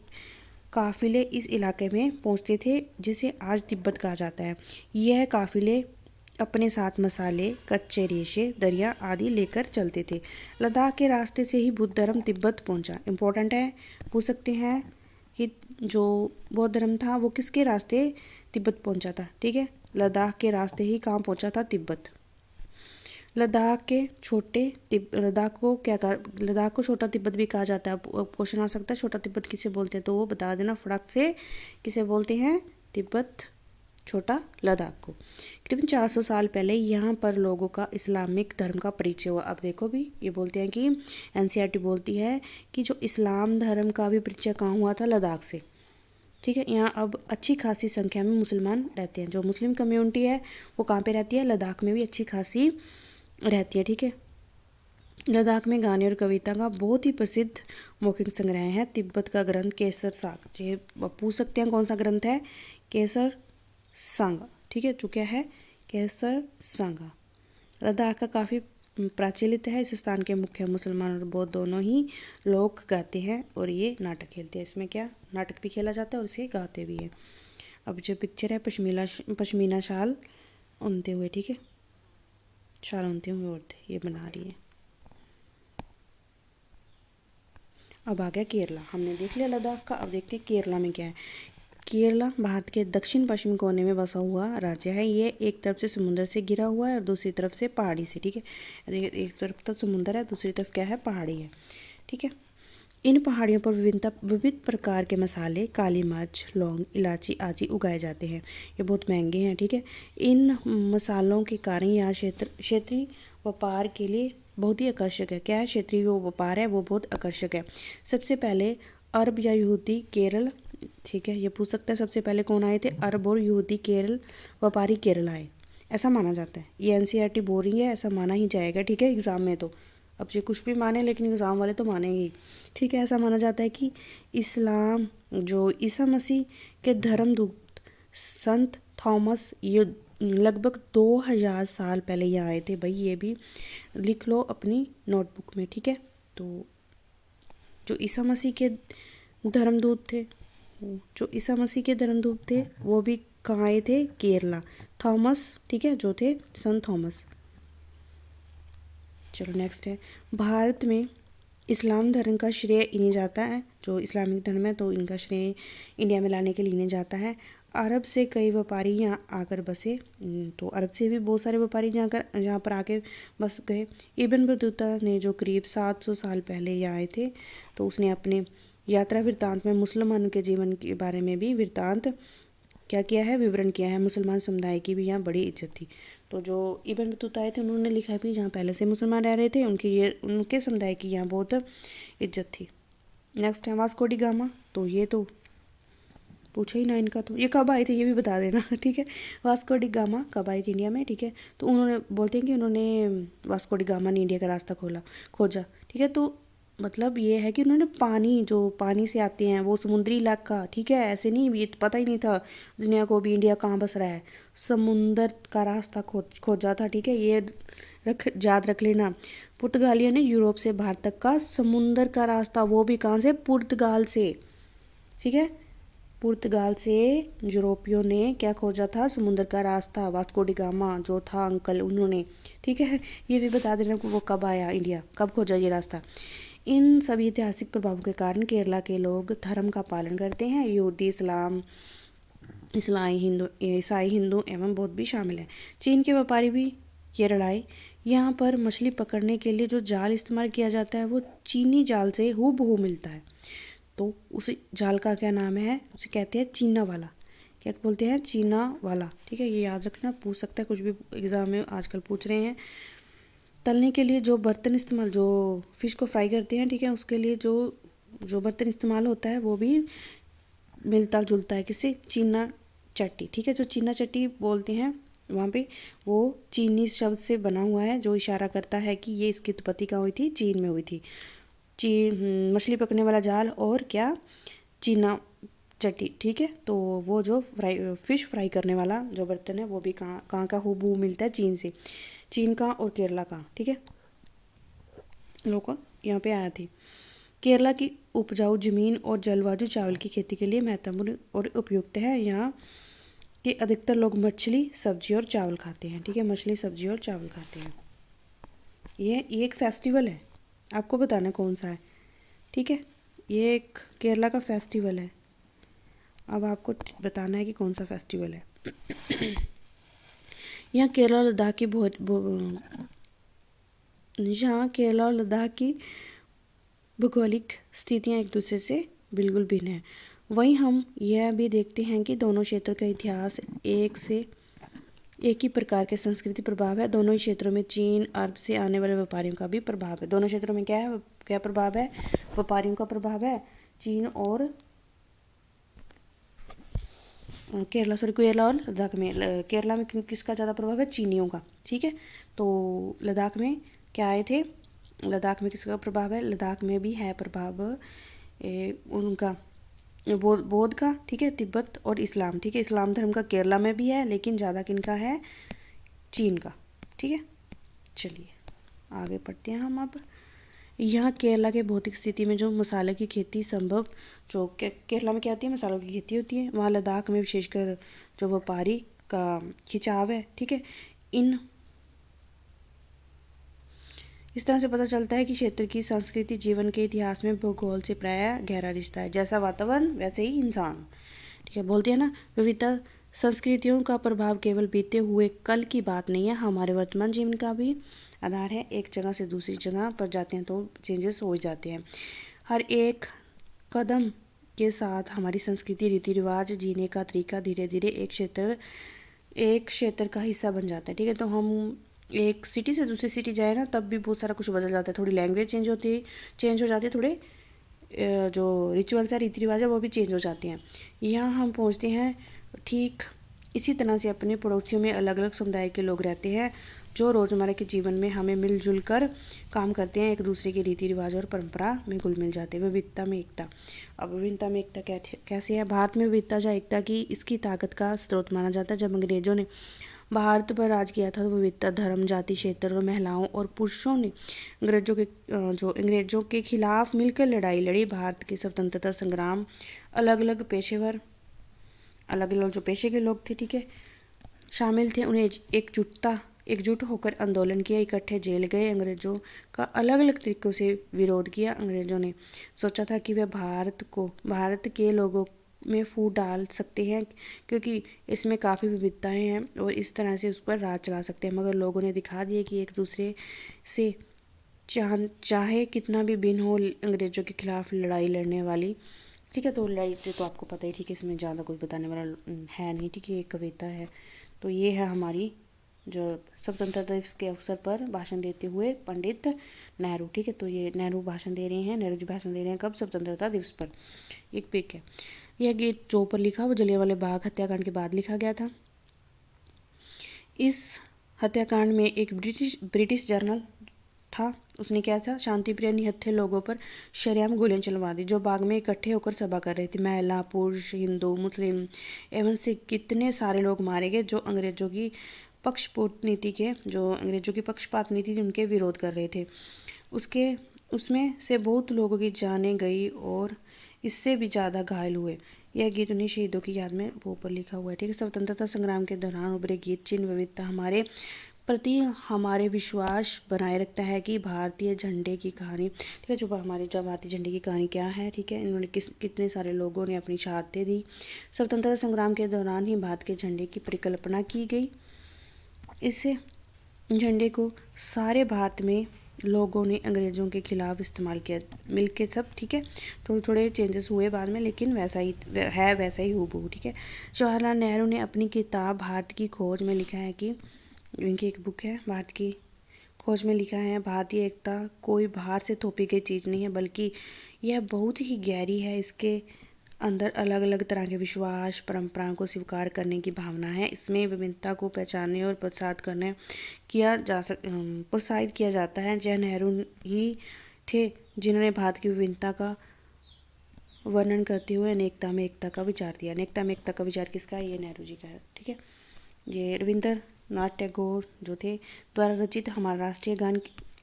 काफ़िले इस इलाके में पहुँचते थे, जिसे आज तिब्बत कहा जाता है। यह काफ़िले अपने साथ मसाले, कच्चे रेशे, दरिया आदि लेकर चलते थे। लद्दाख के रास्ते से ही बुद्ध धर्म तिब्बत पहुंचा। इम्पोर्टेंट है, पूछ सकते हैं कि जो बौद्ध धर्म था वो किसके रास्ते तिब्बत पहुंचा था, ठीक है, लद्दाख के रास्ते ही कहाँ पहुंचा था, तिब्बत। लद्दाख को छोटा तिब्बत भी कहा जाता है। क्वेश्चन आ सकता है छोटा तिब्बत किसे बोलते हैं, तो वो बता देना फटाक से, किसे बोलते हैं, तिब्बत, छोटा लद्दाख को। करीबन 400 साल पहले यहाँ पर लोगों का इस्लामिक धर्म का परिचय हुआ। अब देखो भी ये बोलते हैं कि एनसीईआरटी बोलती है कि जो इस्लाम धर्म का भी परिचय कहाँ हुआ था, लद्दाख से, ठीक है। यहाँ अब अच्छी खासी संख्या में मुसलमान रहते हैं। जो मुस्लिम कम्युनिटी है वो कहाँ पे रहती है, लद्दाख में भी अच्छी खासी रहती है, ठीक है। लद्दाख में गाने और कविता का बहुत ही प्रसिद्ध मौखिक संग्रह है। तिब्बत का ग्रंथ केसर सांगा, ये पूछ सकते हैं कौन सा ग्रंथ है, केसर सांगा, ठीक है, जो क्या है, केसर सांगा। लद्दाख का काफ़ी प्रचलित है। इस स्थान के मुख्य मुसलमान और बौद्ध दोनों ही लोग गाते हैं और ये नाटक खेलते हैं। इसमें क्या, नाटक भी खेला जाता है और इसे गाते भी हैं। अब जो पिक्चर है पश्मीना शाल उनते हुए, ठीक है, शाल उनते हुए औरतें ये बना रही है। अब आ गया केरला। हमने देख लिया लद्दाख का, अब देखते हैं केरला में क्या है। केरला भारत के दक्षिण पश्चिम कोने में बसा हुआ राज्य है। ये एक तरफ से समुद्र से घिरा हुआ है और दूसरी तरफ से पहाड़ी से, ठीक है। एक तरफ तो समुद्र है, दूसरी तरफ क्या है, पहाड़ी है, ठीक है। इन पहाड़ियों पर विविध प्रकार के मसाले, काली मिर्च, लौंग, इलायची आदि उगाए जाते हैं। ये बहुत महंगे हैं, ठीक है। इन मसालों के कारण यहाँ क्षेत्रीय व्यापार के लिए बहुत ही आकर्षक है। क्या है, क्षेत्रीय जो व्यापार है वो बहुत आकर्षक है। सबसे पहले अरब या यहूदी केरल, ठीक है, ये पूछ सकता है सबसे पहले कौन आए थे, अरब और यहूदी केरल व्यापारी केरल आए, ऐसा माना जाता है। ये एनसीईआरटी बोल रही है, ऐसा माना ही जाएगा, ठीक है, एग्ज़ाम में तो। अब ये कुछ भी माने लेकिन एग्ज़ाम वाले तो मानेंगे ही, ठीक है। ऐसा माना जाता है कि इस्लाम जो ईसा मसीह के धर्मदूत संत थॉमस ये लगभग 2000 साल पहले यहाँ आए थे। भाई ये भी लिख लो अपनी नोटबुक में, ठीक है। तो जो ईसा मसीह के धर्मदूत थे वो भी कहाँ आए थे, केरला। थॉमस, ठीक है, जो थे संत थॉमस। चलो नेक्स्ट है, भारत में इस्लाम धर्म का श्रेय इन्हें जाता है। जो इस्लामिक धर्म है तो इनका श्रेय इंडिया में लाने के लिए इन्हें जाता है। अरब से कई व्यापारी यहाँ आकर बसे, तो अरब से भी बहुत सारे व्यापारी यहाँ पर आके बस गए। इब्न बतूता ने जो करीब 700 साल पहले यहाँ आए थे, तो उसने अपने यात्रा वृत्तांत में मुसलमानों के जीवन के बारे में भी क्या किया है, विवरण किया है। मुसलमान समुदाय की भी यहाँ बड़ी इज्जत थी। तो जो इब्न बतूता आए थे उन्होंने लिखा भी, जहाँ पहले से मुसलमान रह रहे थे उनके समुदाय की यहाँ बहुत इज्जत थी। नेक्स्ट है वास्को डी गामा। तो ये तो पूछो ही ना इनका, तो ये कब आए थे ये भी बता देना, ठीक है। वास्को डी गामा कब आए थे इंडिया में, ठीक है। तो उन्होंने बोलते हैं कि उन्होंने वास्को डी गामा ने इंडिया का रास्ता खोजा, ठीक है। तो मतलब ये है कि उन्होंने पानी से आते हैं वो समुद्री इलाका, ठीक है, ऐसे नहीं, ये पता ही नहीं था दुनिया को भी इंडिया कहाँ बस रहा है, समुंदर का रास्ता खोजा था, ठीक है। ये याद रख लेना। पुर्तगालियों ने यूरोप से भारत तक का समुंदर का रास्ता, वो भी कहाँ से, पुर्तगाल से, ठीक है। पुर्तगाल से यूरोपियों ने क्या खोजा था, समुंदर का रास्ता। वास्को डी गामा जो था अंकल उन्होंने, ठीक है। ये भी बता देना वो कब आया इंडिया, कब खोजा ये रास्ता। इन सभी ऐतिहासिक प्रभावों के कारण केरला के लोग धर्म का पालन करते हैं। यहूदी, ईसाई, हिंदू एवं बौद्ध भी शामिल हैं। चीन के व्यापारी भी केरल आए। यहाँ पर मछली पकड़ने के लिए जो जाल इस्तेमाल किया जाता है वो चीनी जाल से हूबहू मिलता है। तो उस जाल का क्या नाम है, उसे कहते हैं चीना वाला। क्या बोलते हैं? चीना वाला। ठीक है, ये याद रखना, पूछ सकता है, कुछ भी एग्जाम में आजकल पूछ रहे हैं। तलने के लिए जो बर्तन इस्तेमाल, जो फिश को फ्राई करते हैं, ठीक है, उसके लिए जो जो बर्तन इस्तेमाल होता है वो भी मिलता जुलता है किससे? चीना चट्टी। ठीक है, जो चीना चट्टी बोलते हैं वहाँ पे, वो चीनी शब्द से बना हुआ है, जो इशारा करता है कि ये इसकी उत्पत्ति कहाँ हुई थी? चीन में हुई थी। मछली पकड़ने वाला जाल और क्या? चीना चट्टी। ठीक है, तो वो जो फिश फ्राई करने वाला जो बर्तन है वो भी कहाँ का हूबहू मिलता है? चीन से। चीन का और केरला का। ठीक है, लोग यहाँ पे आया थी। केरला की उपजाऊ जमीन और जलवायु चावल की खेती के लिए महत्वपूर्ण और उपयुक्त है। यहाँ के अधिकतर लोग मछली, सब्जी और चावल खाते हैं। ठीक है, मछली, सब्जी और चावल खाते हैं। ये एक फेस्टिवल है, आपको बताना कौन सा है। ठीक है, ये एक केरला का फेस्टिवल है। अब आपको बताना है कि कौन सा फेस्टिवल है। यहाँ केरला और लद्दाख की भौगोलिक स्थितियाँ एक दूसरे से बिल्कुल भिन्न हैं। वहीं हम यह भी देखते हैं कि दोनों क्षेत्रों का इतिहास एक ही प्रकार के संस्कृति प्रभाव है। दोनों ही क्षेत्रों में चीन, अरब से आने वाले व्यापारियों का भी प्रभाव है। दोनों क्षेत्रों में क्या है? क्या प्रभाव है? व्यापारियों का प्रभाव है। चीन और केरला और लद्दाख में, केरला में किसका ज़्यादा प्रभाव है? चीनियों का। ठीक है, तो लद्दाख में क्या आए थे? लद्दाख में किसका प्रभाव है? लद्दाख में भी है प्रभाव उनका बौद्ध का। ठीक है, तिब्बत और इस्लाम। ठीक है, इस्लाम धर्म का केरला में भी है, लेकिन ज़्यादा किनका है? चीन का। ठीक है, चलिए आगे पढ़ते हैं हम। अब यहाँ केरला के भौतिक स्थिति में जो मसाले की खेती संभव, जो केरला में क्या होती है? मसालों की खेती होती है। वहाँ लद्दाख में विशेषकर जो व्यापारी का खिंचाव है। ठीक है, इस तरह से पता चलता है कि क्षेत्र की संस्कृति जीवन के इतिहास में भूगोल से प्रायः गहरा रिश्ता है। जैसा वातावरण वैसे ही इंसान। ठीक है, बोलते हैं ना, विविधता संस्कृतियों का प्रभाव केवल बीते हुए कल की बात नहीं है, हमारे वर्तमान जीवन का भी आधार है। एक जगह से दूसरी जगह पर जाते हैं तो चेंजेस हो जाते हैं। हर एक कदम के साथ हमारी संस्कृति, रीति रिवाज, जीने का तरीका धीरे धीरे एक क्षेत्र का हिस्सा बन जाता है। ठीक है, तो हम एक सिटी से दूसरी सिटी जाए ना, तब भी बहुत सारा कुछ बदल जाता है। थोड़ी लैंग्वेज चेंज हो जाती है, थोड़े जो रिचुअल्स है, रीति रिवाज है, वो भी चेंज हो जाते हैं। यहाँ हम पहुँचते हैं। ठीक इसी तरह से अपने पड़ोसियों में अलग अलग समुदाय के लोग रहते हैं, जो रोज़मर्रा के जीवन में हमें मिलजुल कर काम करते हैं, एक दूसरे के रीति रिवाज और परंपरा में घुल मिल जाते हैं। विविधता में एकता। अब विभिन्नता में एकता कैसे है? भारत में विविधता या एकता की इसकी ताकत का स्रोत माना जाता है। जब अंग्रेजों ने भारत पर राज किया था तो विविधता, धर्म, जाति, क्षेत्र और महिलाओं और पुरुषों ने अंग्रेजों के खिलाफ मिलकर लड़ाई लड़ी। भारत के स्वतंत्रता संग्राम अलग अलग जो पेशे के लोग थे, ठीक है, शामिल थे। उन्हें एकजुट होकर आंदोलन किया, इकट्ठे जेल गए, अंग्रेजों का अलग अलग तरीक़ों से विरोध किया। अंग्रेजों ने सोचा था कि वह भारत के लोगों में फूट डाल सकते हैं, क्योंकि इसमें काफ़ी विविधताएं हैं और इस तरह से उस पर राज चला सकते हैं। मगर लोगों ने दिखा दिया कि एक दूसरे से चाहे कितना भी भिन्न हो, अंग्रेज़ों के खिलाफ लड़ाई लड़ने वाली। ठीक है, तो लड़ाई से तो आपको पता ही, ठीक है, इसमें ज़्यादा कुछ बताने वाला है नहीं। ठीक है, ये कविता है। तो ये है हमारी जो स्वतंत्रता दिवस के अवसर पर भाषण देते हुए पंडित नेहरू। ठीक है, तो ये नेहरू भाषण दे रहे हैं। नेहरू जी भाषण दे रहे हैं कब? स्वतंत्रता दिवस पर। एक पिक है। यह गीत जो ऊपर लिखा वो जलियांवाला बाग हत्याकांड के बाद लिखा गया था। इस हत्याकांड में एक ब्रिटिश जर्नल था। उसने क्या था? शांतिप्रिय निहत्थे लोगों पर शरेआम गोलियां चलवा दी, जो बाग में इकट्ठे होकर सभा कर रहे थे। महिला, पुरुष, हिंदू, मुस्लिम एवं सिख, कितने सारे लोग मारे गए, जो अंग्रेजों की पक्षपात नीति थी उनके विरोध कर रहे थे। उसमें से बहुत लोगों की जानें गई और इससे भी ज़्यादा घायल हुए। यह गीत उन्हीं शहीदों की याद में वो ऊपर लिखा हुआ है। ठीक है, स्वतंत्रता संग्राम के दौरान उभरे गीत, चिन्ह, विविधता, हमारे प्रति हमारे विश्वास बनाए रखता है कि भारतीय झंडे की कहानी, ठीक है, जो भारतीय झंडे की कहानी क्या है, ठीक है, इन्होंने कितने सारे लोगों ने अपनी शहादतें दी। स्वतंत्रता संग्राम के दौरान ही भारत के झंडे की परिकल्पना की गई। इससे झंडे को सारे भारत में लोगों ने अंग्रेज़ों के खिलाफ इस्तेमाल किया मिलके सब, ठीक है। थोड़े थोड़े चेंजेस हुए बाद में, लेकिन वैसा ही हूबहू, ठीक है। जवाहरलाल नेहरू ने अपनी किताब भारत की खोज में लिखा है कि, इनकी एक बुक है भारत की खोज में लिखा है, भारतीय एकता कोई बाहर से थोपी गई चीज़ नहीं है, बल्कि यह बहुत ही गहरी है। इसके अंदर अलग अलग तरह के विश्वास परंपराओं को स्वीकार करने की भावना है। इसमें विभिन्नता को पहचानने और प्रोत्साहित किया जाता है। जय नेहरू ही थे जिन्होंने भारत की विभिन्नता का वर्णन करते हुए अनेकता में एकता का विचार दिया। अनेकता में एकता का विचार किसका है? ये नेहरू जी का है, ठीक है। ये रविंद्रनाथ टैगोर जो थे द्वारा रचित हमारा राष्ट्रीय गान,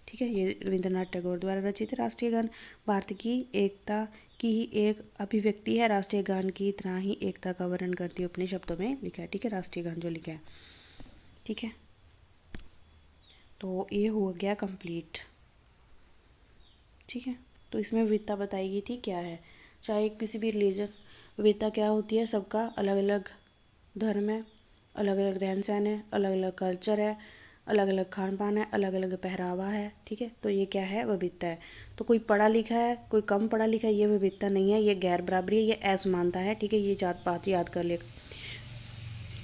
ठीक है, ये रविंद्रनाथ टैगोर द्वारा रचित राष्ट्रीय गान भारत की एकता की ही एक अभिव्यक्ति है। राष्ट्रीय गान की तरह ही एकता का वर्णन करते हुए अपने शब्दों में लिखा है, ठीक है, राष्ट्रीय गान जो लिखा है, ठीक है। तो ये हो गया कंप्लीट, ठीक है। तो इसमें विविधता बताई गई थी क्या है, चाहे किसी भी रिलीजन, विविधता क्या होती है, सबका अलग अलग धर्म है, अलग अलग रहन सहन है, अलग अलग कल्चर है, अलग अलग खान पान है, अलग अलग पहरावा है, ठीक है। तो ये क्या है? विविधता है। तो कोई पढ़ा लिखा है, कोई कम पढ़ा लिखा है, ये विविधता नहीं है, ये गैर बराबरी है, ये असमानता है, ठीक है। ये बात याद कर ले,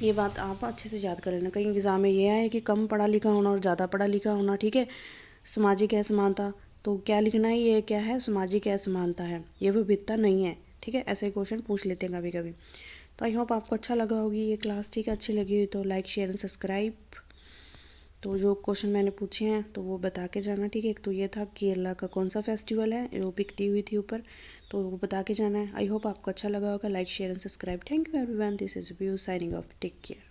ये बात आप अच्छे से याद कर लेना। कहीं एग्ज़ाम में ये है कि कम पढ़ा लिखा होना और ज़्यादा पढ़ा लिखा होना, ठीक है, सामाजिक असमानता, तो क्या लिखना है? ये क्या है? सामाजिक असमानता है, ये विविधता नहीं है, ठीक है। ऐसे क्वेश्चन पूछ लेते हैं कभी कभी। तो आई होप आपको अच्छा लगा होगी ये क्लास, ठीक है। अच्छी लगी हुई तो लाइक शेयर एंड सब्सक्राइब। तो जो क्वेश्चन मैंने पूछे हैं तो वो बता के जाना, ठीक है। एक तो ये था केरला का कौन सा फेस्टिवल है, वो पिक दी हुई थी ऊपर, तो वो बता के जाना है। आई होप आपको अच्छा लगा होगा। Like share and subscribe. Thank you everyone, this is view signing off, take care.